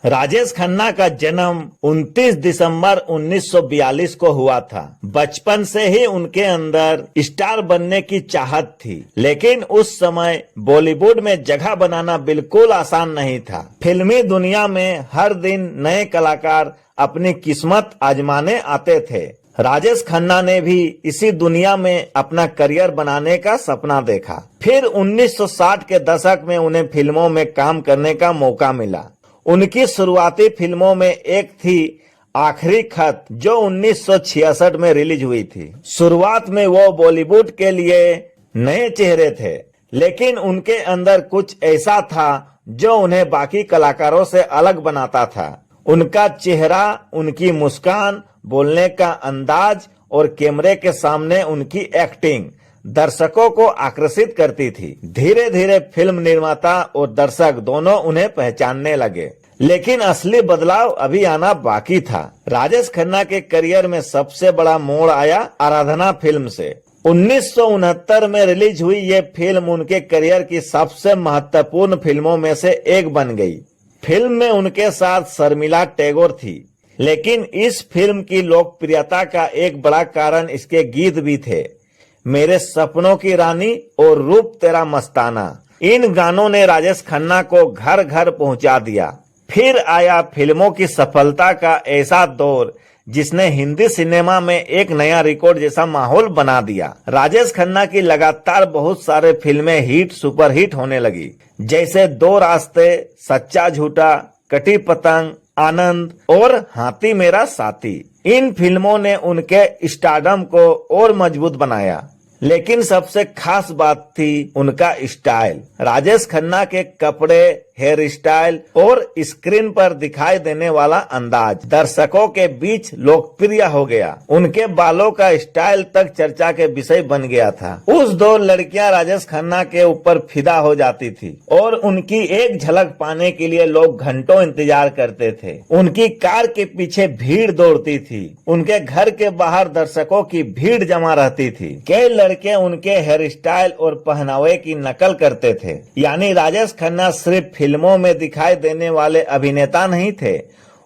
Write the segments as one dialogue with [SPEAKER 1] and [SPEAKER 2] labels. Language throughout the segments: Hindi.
[SPEAKER 1] राजेश खन्ना का जन्म 29 दिसंबर 1942 को हुआ था। बचपन से ही उनके अंदर स्टार बनने की चाहत थी, लेकिन उस समय बॉलीवुड में जगह बनाना बिल्कुल आसान नहीं था। फिल्मी दुनिया में हर दिन नए कलाकार अपनी किस्मत आजमाने आते थे। राजेश खन्ना ने भी इसी दुनिया में अपना करियर बनाने का सपना देखा। फिर 1960 के दशक में उन्हें फिल्मों में काम करने का मौका मिला। उनकी शुरुआती फिल्मों में एक थी आखिरी खत, जो 1966 में रिलीज हुई थी। शुरुआत में वो बॉलीवुड के लिए नए चेहरे थे, लेकिन उनके अंदर कुछ ऐसा था जो उन्हें बाकी कलाकारों से अलग बनाता था। उनका चेहरा, उनकी मुस्कान, बोलने का अंदाज और कैमरे के सामने उनकी एक्टिंग दर्शकों को आकर्षित करती थी। धीरे धीरे फिल्म निर्माता और दर्शक दोनों उन्हें पहचानने लगे, लेकिन असली बदलाव अभी आना बाकी था। राजेश खन्ना के करियर में सबसे बड़ा मोड़ आया आराधना फिल्म से। 1969 में रिलीज हुई ये फिल्म उनके करियर की सबसे महत्वपूर्ण फिल्मों में से एक बन गई। फिल्म में उनके साथ शर्मिला टैगोर थी, लेकिन इस फिल्म की लोकप्रियता का एक बड़ा कारण इसके गीत भी थे। मेरे सपनों की रानी और रूप तेरा मस्ताना, इन गानों ने राजेश खन्ना को घर घर पहुंचा दिया। फिर आया फिल्मों की सफलता का ऐसा दौर जिसने हिंदी सिनेमा में एक नया रिकॉर्ड जैसा माहौल बना दिया। राजेश खन्ना की लगातार बहुत सारे फिल्में हिट सुपर हिट होने लगी, जैसे दो रास्ते, सच्चा झूठा, कटी पतंग, आनंद और हाथी मेरा साथी। इन फिल्मों ने उनके स्टारडम को और मजबूत बनाया, लेकिन सबसे खास बात थी उनका स्टाइल। राजेश खन्ना के कपड़े, हेयर स्टाइल और स्क्रीन पर दिखाई देने वाला अंदाज दर्शकों के बीच लोकप्रिय हो गया। उनके बालों का स्टाइल तक चर्चा के विषय बन गया था। उस दौर लड़कियां राजेश खन्ना के ऊपर फिदा हो जाती थी और उनकी एक झलक पाने के लिए लोग घंटों इंतजार करते थे। उनकी कार के पीछे भीड़ दौड़ती थी, उनके घर के बाहर दर्शकों की भीड़ जमा रहती थी। कई लड़के उनके हेयर स्टाइल और पहनावे की नकल करते थे। यानी राजेश खन्ना सिर्फ फिल्मों में दिखाई देने वाले अभिनेता नहीं थे,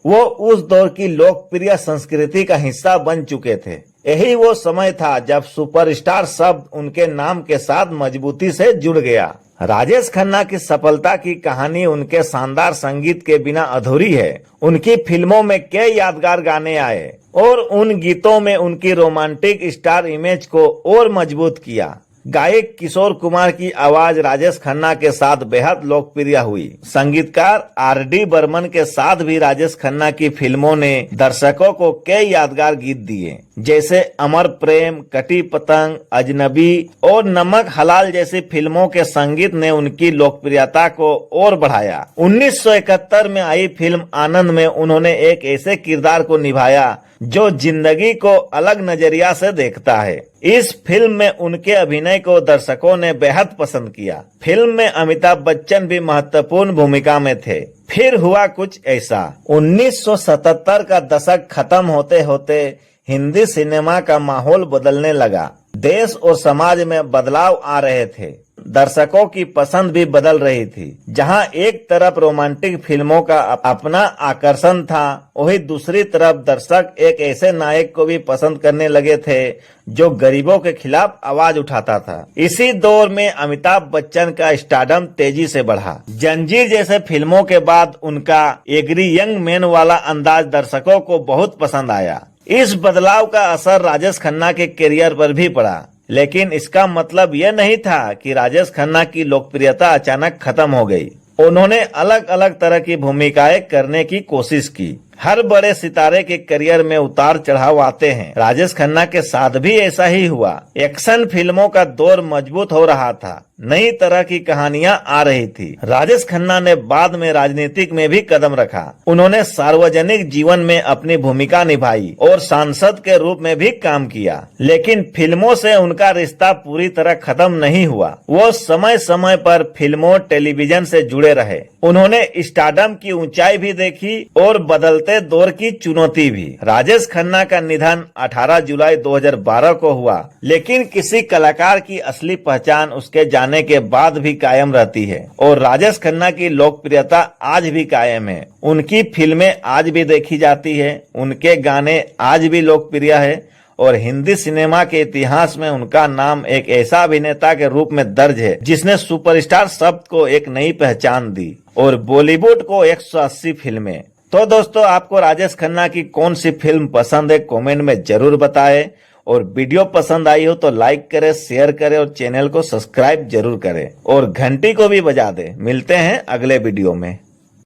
[SPEAKER 1] वो उस दौर की लोकप्रिय संस्कृति का हिस्सा बन चुके थे। यही वो समय था जब सुपरस्टार शब्द उनके नाम के साथ मजबूती से जुड़ गया। राजेश खन्ना की सफलता की कहानी उनके शानदार संगीत के बिना अधूरी है। उनकी फिल्मों में कई यादगार गाने आए और उन गीतों में उनकी रोमांटिक स्टार इमेज को और मजबूत किया। गायक किशोर कुमार की आवाज राजेश खन्ना के साथ बेहद लोकप्रिय हुई। संगीतकार आर.डी. बर्मन के साथ भी राजेश खन्ना की फिल्मों ने दर्शकों को कई यादगार गीत दिए, जैसे अमर प्रेम, कटी पतंग, अजनबी और नमक हलाल जैसी फिल्मों के संगीत ने उनकी लोकप्रियता को और बढ़ाया। 1971 में आई फिल्म आनंद में उन्होंने एक ऐसे किरदार को निभाया जो जिंदगी को अलग नजरिया से देखता है। इस फिल्म में उनके अभिनय को दर्शकों ने बेहद पसंद किया। फिल्म में अमिताभ बच्चन भी महत्वपूर्ण भूमिका में थे। फिर हुआ कुछ ऐसा, 1977 का दशक खत्म होते होते हिंदी सिनेमा का माहौल बदलने लगा। देश और समाज में बदलाव आ रहे थे, दर्शकों की पसंद भी बदल रही थी। जहां एक तरफ रोमांटिक फिल्मों का अपना आकर्षण था, वहीं दूसरी तरफ दर्शक एक ऐसे नायक को भी पसंद करने लगे थे जो गरीबों के खिलाफ आवाज उठाता था। इसी दौर में अमिताभ बच्चन का स्टारडम तेजी से बढ़ा। जंजीर जैसे फिल्मों के बाद उनका एग्री यंग मैन वाला अंदाज दर्शकों को बहुत पसंद आया। इस बदलाव का असर राजेश खन्ना के करियर पर भी पड़ा, लेकिन इसका मतलब यह नहीं था कि राजेश खन्ना की लोकप्रियता अचानक खत्म हो गई। उन्होंने अलग अलग तरह की भूमिकाएं करने की कोशिश की। हर बड़े सितारे के करियर में उतार चढ़ाव आते हैं। राजेश खन्ना के साथ भी ऐसा ही हुआ। एक्शन फिल्मों का दौर मजबूत हो रहा था, नई तरह की कहानियां आ रही थी। राजेश खन्ना ने बाद में राजनीतिक में भी कदम रखा। उन्होंने सार्वजनिक जीवन में अपनी भूमिका निभाई और सांसद के रूप में भी काम किया, लेकिन फिल्मों से उनका रिश्ता पूरी तरह खत्म नहीं हुआ। वो समय समय पर फिल्मों, टेलीविजन से जुड़े रहे। उन्होंने स्टारडम की ऊंचाई भी देखी और बदलते बदलते दौर की चुनौती भी। राजेश खन्ना का निधन 18 जुलाई 2012 को हुआ, लेकिन किसी कलाकार की असली पहचान उसके जाने के बाद भी कायम रहती है और राजेश खन्ना की लोकप्रियता आज भी कायम है। उनकी फिल्में आज भी देखी जाती है, उनके गाने आज भी लोकप्रिय है और हिंदी सिनेमा के इतिहास में उनका नाम एक ऐसा अभिनेता के रूप में दर्ज है जिसने सुपरस्टार शब्द को एक नई पहचान दी और बॉलीवुड को 180 फिल्में। तो दोस्तों, आपको राजेश खन्ना की कौन सी फिल्म पसंद है कमेंट में जरूर बताएं और वीडियो पसंद आई हो तो लाइक करें, शेयर करें और चैनल को सब्सक्राइब जरूर करें और घंटी को भी बजा दें। मिलते हैं अगले वीडियो में।